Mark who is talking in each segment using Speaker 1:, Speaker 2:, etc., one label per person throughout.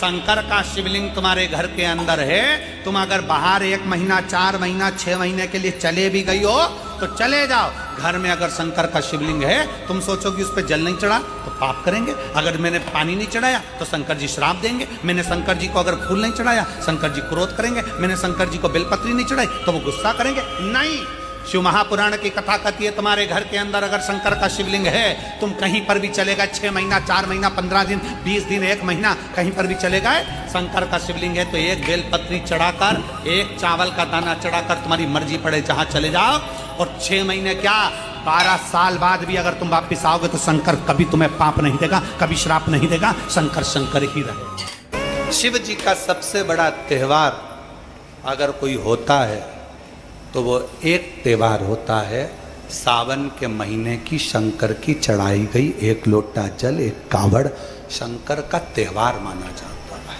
Speaker 1: शंकर का शिवलिंग तुम्हारे घर के अंदर है, तुम अगर बाहर 1 महीना, 4 महीना, 6 महीने के लिए चले भी गई हो तो चले जाओ, घर में अगर शंकर का शिवलिंग है, तुम सोचोगे उस पर जल नहीं चढ़ा तो पाप करेंगे, अगर मैंने पानी नहीं चढ़ाया तो शंकर जी श्राप देंगे, मैंने शंकर जी को अगर फूल नहीं चढ़ाया शंकर जी क्रोध करेंगे, मैंने शंकर जी को बेलपत्री नहीं चढ़ाई तो वो गुस्सा करेंगे। नहीं, शिव महापुराण की कथा कहती है तुम्हारे घर के अंदर अगर शंकर का शिवलिंग है, तुम कहीं पर भी चले गए, 6 महीना, 4 महीना, 15 दिन, 20 दिन, 1 महीना, कहीं पर भी चले गए, शंकर का शिवलिंग है तो 1 बेलपत्री चढ़ाकर, 1 चावल का दाना चढ़ाकर तुम्हारी मर्जी पड़े जहां चले जाओ, और 6 महीने क्या 12 साल बाद भी अगर तुम वापिस आओगे तो शंकर कभी तुम्हें पाप नहीं देगा, कभी श्राप नहीं देगा, शंकर शंकर ही रहेगा। शिव जी का सबसे बड़ा त्योहार अगर कोई होता है तो वो एक त्योहार होता है, सावन के महीने की शंकर की चढ़ाई गई 1 लोटा जल, 1 कावड़, शंकर का त्योहार माना जाता है।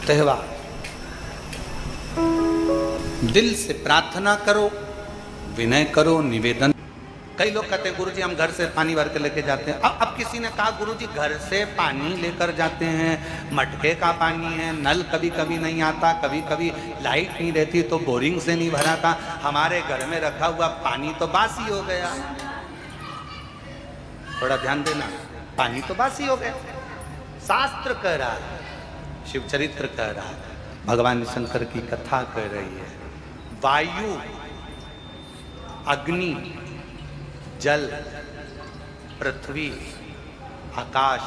Speaker 1: त्योहार दिल से प्रार्थना करो, विनय करो, निवेदन। कई लोग कहते हैं गुरुजी हम घर से पानी भर के लेके जाते हैं। अब किसी ने कहा गुरुजी घर से पानी लेकर जाते हैं, मटके का पानी है, नल कभी कभी नहीं आता, कभी कभी लाइट नहीं रहती तो बोरिंग से नहीं भराता, हमारे घर में रखा हुआ पानी तो बासी हो गया। थोड़ा ध्यान देना, पानी तो बासी हो गया। शास्त्र कह रहा है, शिव चरित्र कह रहा है, भगवान शंकर की कथा कह रही है, वायु, अग्नि, जल, पृथ्वी, आकाश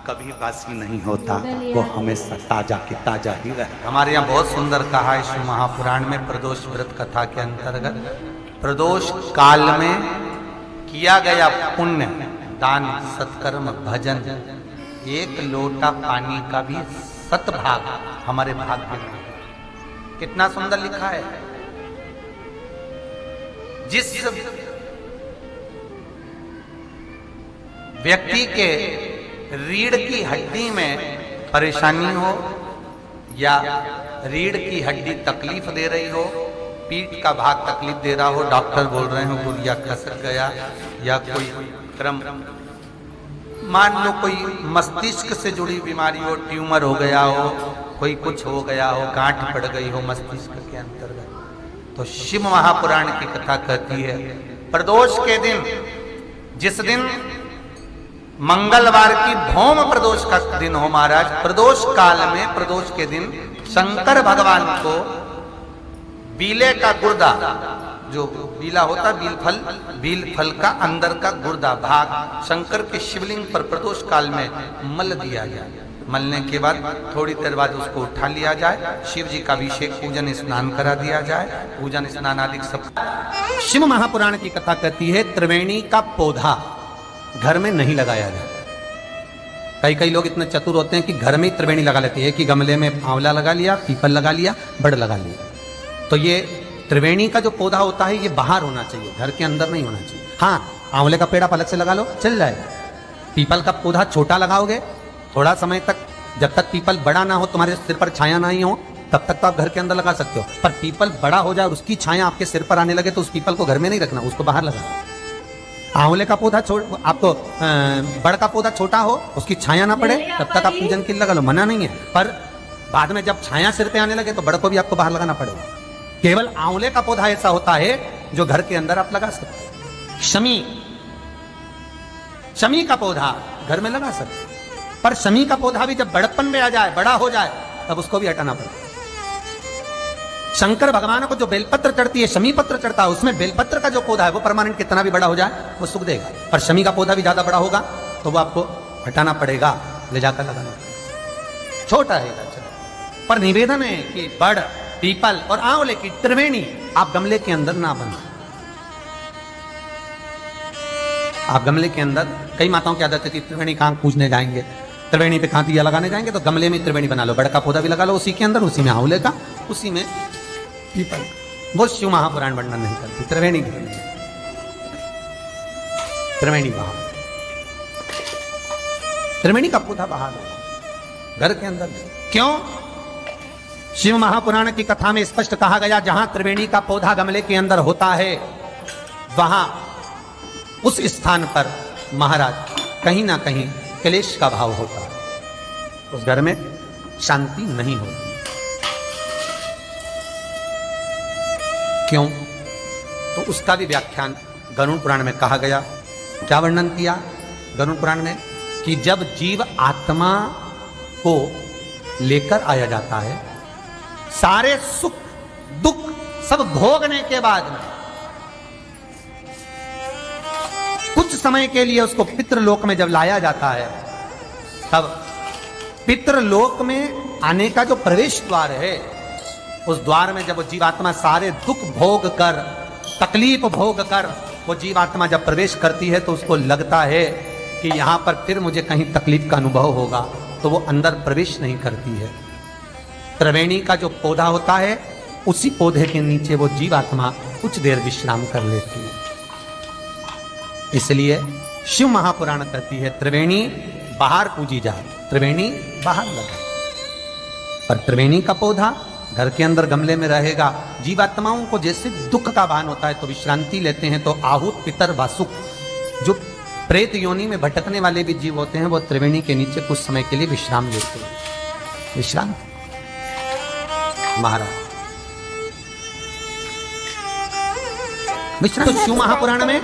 Speaker 1: कभी बासी नहीं होता, वो हमेशा ताजा की ताजा ही रहे। हमारे यहाँ बहुत सुंदर कहा है शिव महापुराण में, प्रदोष व्रत कथा के अंतर्गत, प्रदोष काल में किया गया पुण्य, दान, सत्कर्म, भजन, 1 लोटा पानी का भी 7 भाग हमारे भाग्य में। कितना सुंदर लिखा है। जिस व्यक्ति के रीढ़ की हड्डी में परेशानी हो या रीढ़ की हड्डी तकलीफ दे रही हो, पीठ का भाग तकलीफ दे रहा हो, डॉक्टर बोल रहे हो गुर्जा खसक गया, या कोई क्रम, मान लो कोई मस्तिष्क से जुड़ी बीमारी हो, ट्यूमर हो गया हो, कोई कुछ हो गया हो, गांठ पड़ गई हो मस्तिष्क के अंतर्गत, तो शिव महापुराण की कथा कहती है प्रदोष के दिन, जिस दिन मंगलवार की भौम प्रदोष का दिन हो महाराज, प्रदोष काल में, प्रदोष के दिन शंकर भगवान को बीले का गुर्दा, जो बीला होता बील फल का अंदर का गुर्दा भाग शंकर के शिवलिंग पर प्रदोष काल में मल दिया जाए। मलने के बाद थोड़ी देर बाद उसको उठा लिया जाए, शिव जी का अभिषेक, पूजन, स्नान करा दिया जाए, पूजन स्नान आदि सब। शिव महापुराण की कथा कहती है त्रिवेणी का पौधा घर में नहीं लगाया जाए। कई लोग इतने चतुर होते हैं कि घर में ही त्रिवेणी लगा लेते हैं, एक ही गमले में आंवला लगा लिया, पीपल लगा लिया, बड़ लगा लिया। तो ये त्रिवेणी का जो पौधा होता है ये बाहर होना चाहिए, घर के अंदर नहीं होना चाहिए। हाँ, आंवले का पेड़ आप अलग से लगा लो, चल जाएगा। पीपल का पौधा छोटा लगाओगे, थोड़ा समय तक, जब तक पीपल बड़ा ना हो, तुम्हारे सिर पर छाया नहीं हो, तब तक तो आप घर के अंदर लगा सकते हो। पर पीपल बड़ा हो जाए और उसकी छाया आपके सिर पर आने लगे तो उस पीपल को घर में नहीं रखना, उसको बाहर लगाना। आंवले का पौधा आपको बड़ का पौधा छोटा हो, उसकी छाया ना पड़े, तब तक आप पूजन के लिए लगा लो, मना नहीं है। पर बाद में जब छाया सिर पे आने लगे तो बड़ को भी आपको बाहर लगाना पड़ेगा। केवल आंवले का पौधा ऐसा होता है जो घर के अंदर आप लगा सकते हैं। शमी का पौधा घर में लगा सकते, पर शमी का पौधा भी जब बड़प्पन में आ जाए, बड़ा हो जाए, तब उसको भी हटाना पड़ेगा। शंकर भगवान को जो बेलपत्र चढ़ती है, शमी पत्र चढ़ता है, उसमें बेलपत्र का जो पौधा है वो परमानेंट कितना भी बड़ा हो जाए वो सुख देगा, पर शमी का पौधा भी ज्यादा बड़ा होगा तो वो आपको हटाना पड़ेगा, ले जाकर लगाना पड़ेगा। छोटा है चलो, पर निवेदन है कि बड़, पीपल और आंवले की त्रिवेणी आप गमले के अंदर ना बना। आप गमले के अंदर, कई माताओं की आदत है त्रिवेणी कहाँ पूजने जाएंगे, त्रिवेणी पे कहाँ दिया लगाने जाएंगे, तो गमले में त्रिवेणी बना लो, बड़ का पौधा भी लगा लो उसी के अंदर, उसी में आंवले का, उसी में पीपल। वो शिव महापुराण वर्णन नहीं करती, त्रिवेणी घर में, त्रिवेणी बाहर, त्रिवेणी का पौधा बाहर हो, घर के अंदर। क्यों? शिव महापुराण की कथा में स्पष्ट कहा गया जहां त्रिवेणी का पौधा गमले के अंदर होता है, वहां उस स्थान पर महाराज कहीं ना कहीं क्लेश का भाव होता है। उस घर में शांति नहीं होती। क्यों? तो उसका भी व्याख्यान गरुड़ पुराण में कहा गया। क्या वर्णन किया गरुड़ पुराण में? कि जब जीव आत्मा को लेकर आया जाता है, सारे सुख दुख सब भोगने के बाद में कुछ समय के लिए उसको पितृलोक में जब लाया जाता है, तब पितृलोक में आने का जो प्रवेश द्वार है, उस द्वार में जब वो जीवात्मा सारे दुख भोग कर, तकलीफ भोग कर वो जीवात्मा जब प्रवेश करती है, तो उसको लगता है कि यहां पर फिर मुझे कहीं तकलीफ का अनुभव होगा, तो वो अंदर प्रवेश नहीं करती है। त्रिवेणी का जो पौधा होता है, उसी पौधे के नीचे वो जीवात्मा कुछ देर विश्राम कर लेती है। इसलिए शिव महापुराण कहती है, त्रिवेणी बाहर पूजी जा, त्रिवेणी बाहर लगा। पर त्रिवेणी का पौधा घर के अंदर गमले में रहेगा। जीवात्माओं को जैसे दुख का भान होता है तो विश्रांति लेते हैं, तो आहूत पितर वासुक, जो प्रेत योनि में भटकने वाले भी जीव होते हैं, वो त्रिवेणी के नीचे कुछ समय के लिए विश्राम लेते हैं। विश्राम महाराज विश्राम। तो शिव महापुराण में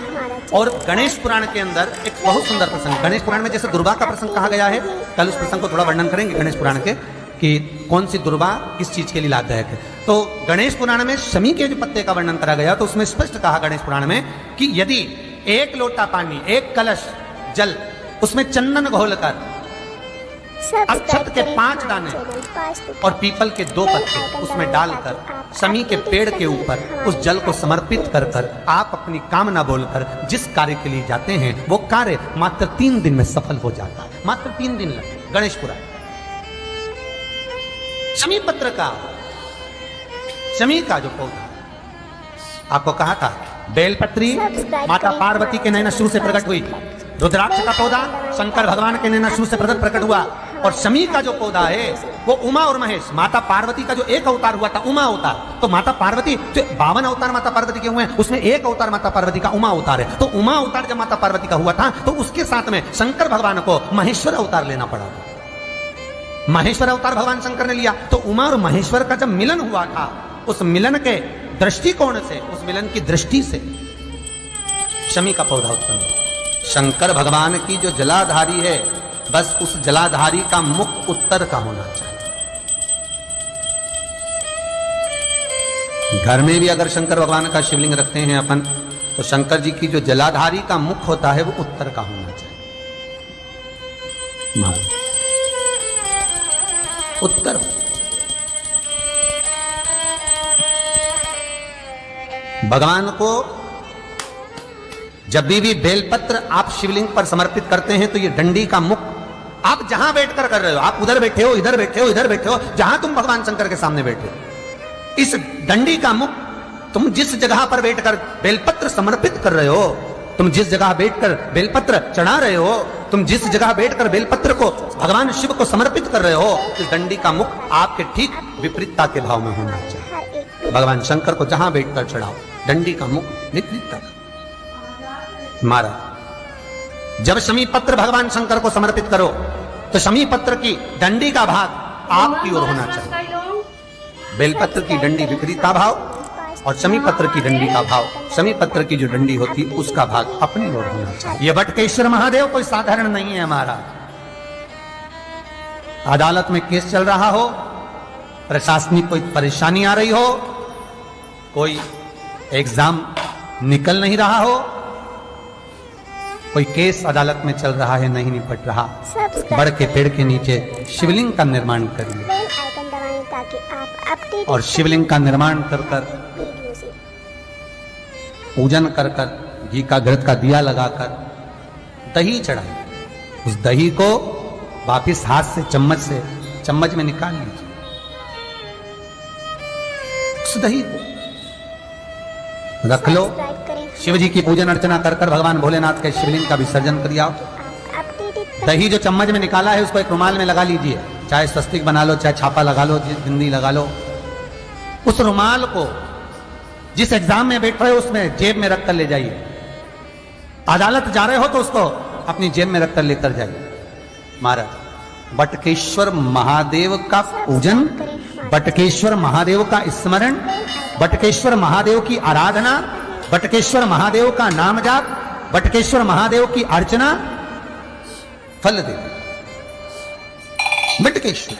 Speaker 1: और गणेश पुराण के अंदर एक बहुत सुंदर प्रसंग, गणेश पुराण में जैसे दुर्वा का प्रसंग कहा गया है, कल उस प्रसंग को थोड़ा वर्णन करेंगे गणेश पुराण के, कि कौन सी दुर्वा किस चीज के लिए लाभदायक है। तो गणेश पुराण में शमी के जो पत्ते का वर्णन करा गया, तो उसमें स्पष्ट कहा गणेश पुराण में कि यदि एक लोटा पानी, एक कलश जल, उसमें चंदन घोलकर अक्षत के 5 दाने और पीपल के 2 पत्ते उसमें डालकर शमी के पेड़ के ऊपर उस जल को समर्पित कर कर आप अपनी कामना बोलकर जिस कार्य के लिए जाते हैं, वो कार्य मात्र 3 दिन में सफल हो जाता है। मात्र 3 दिन लगे। गणेश पुराण। शमी पत्र का, शमी का जो पौधा आपको कहा था, बेलपत्री माता पार्वती के नैना शुरू से प्रकट हुई, रुद्राक्ष का पौधा शंकर भगवान के नैना शुरू से प्रकट हुआ, और शमी का जो पौधा है वो उमा और महेश, माता पार्वती का जो एक अवतार हुआ था उमा अवतार। तो माता पार्वती जो 52 अवतार माता पार्वती के हुए हैं, उसमें एक अवतार माता पार्वती का उमा अवतार है। तो उमा अवतार जब माता पार्वती का हुआ था, तो उसके साथ में शंकर भगवान को महेश्वर अवतार लेना पड़ा था। महेश्वर अवतार भगवान शंकर ने लिया। तो उमा और महेश्वर का जब मिलन हुआ था, उस मिलन के दृष्टिकोण से, उस मिलन की दृष्टि से शमी का पौधा उत्पन्न हुआ। शंकर भगवान की जो जलाधारी है, बस उस जलाधारी का मुख उत्तर का होना चाहिए। घर में भी अगर शंकर भगवान का शिवलिंग रखते हैं अपन, तो शंकर जी की जो जलाधारी का मुख होता है वो उत्तर का होना चाहिए। उत्तर। भगवान को जब भी बेलपत्र आप शिवलिंग पर समर्पित करते हैं, तो ये डंडी का मुख आप जहां बैठकर कर रहे हो, आप उधर बैठे हो, इधर बैठे हो, इधर बैठे हो, जहां तुम भगवान शंकर के सामने बैठे हो, इस डंडी का मुख, तुम जिस जगह पर बैठकर बेलपत्र समर्पित कर रहे हो, तुम जिस जगह बैठकर बेलपत्र चढ़ा रहे हो, तुम जिस जगह बैठकर बेलपत्र को भगवान शिव को समर्पित कर रहे हो, इस डंडी का मुख आपके ठीक विपरीतता के भाव में होना चाहिए। भगवान शंकर को जहां बैठकर चढ़ाओ, डंडी का मुख विपरीतता का। महाराज, जब शमी पत्र भगवान शंकर को समर्पित करो, तो शमी पत्र की डंडी का भाग आपकी ओर होना चाहिए। बेलपत्र की डंडी विपरीत का भाव, और शमी पत्र की डंडी का भाव, शमी पत्र की जो डंडी होती है उसका भाग अपनी ओर होना चाहिए। ये बटकेश्वर महादेव कोई साधारण नहीं है हमारा। अदालत में केस चल रहा हो, प्रशासनिक कोई परेशानी आ रही हो, कोई एग्जाम निकल नहीं रहा हो, कोई केस अदालत में चल रहा है, नहीं निपट रहा, बड़ के पेड़ के नीचे शिवलिंग का निर्माण करिए, और शिवलिंग का निर्माण कर कर, पूजन कर कर, घी का घृत का दिया लगाकर दही चढ़ाइए। उस दही को वापिस हाथ से चम्मच में निकाल लीजिए। उस दही को रख लो, शिव जी की पूजन अर्चना कर कर भगवान भोलेनाथ के शिवलिंग का विसर्जन कर दिया। दही जो चम्मच में निकाला है उसको एक रुमाल में लगा लीजिए, चाहे स्वस्तिक बना लो, चाहे छापा लगा लो, बिंदी लगा लो। उस रुमाल को जिस एग्जाम में बैठ रहे हो उसमें जेब में रखकर ले जाइए। अदालत जा रहे हो तो उसको अपनी जेब में रखकर लेकर जाइए। महाराज, बटकेश्वर महादेव का पूजन, बटकेश्वर महादेव का स्मरण, बटकेश्वर महादेव की आराधना, बटकेश्वर महादेव का नाम जाप, बटकेश्वर महादेव की अर्चना फल देती। बटकेश्वर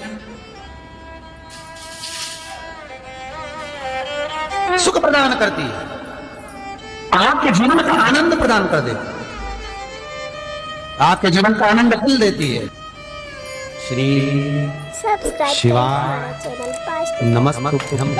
Speaker 1: सुख प्रदान करती है, आपके जीवन का आनंद प्रदान कर देती है, आपके जीवन का आनंद फल देती है। श्री शिवाय नमस्तुभ्यं।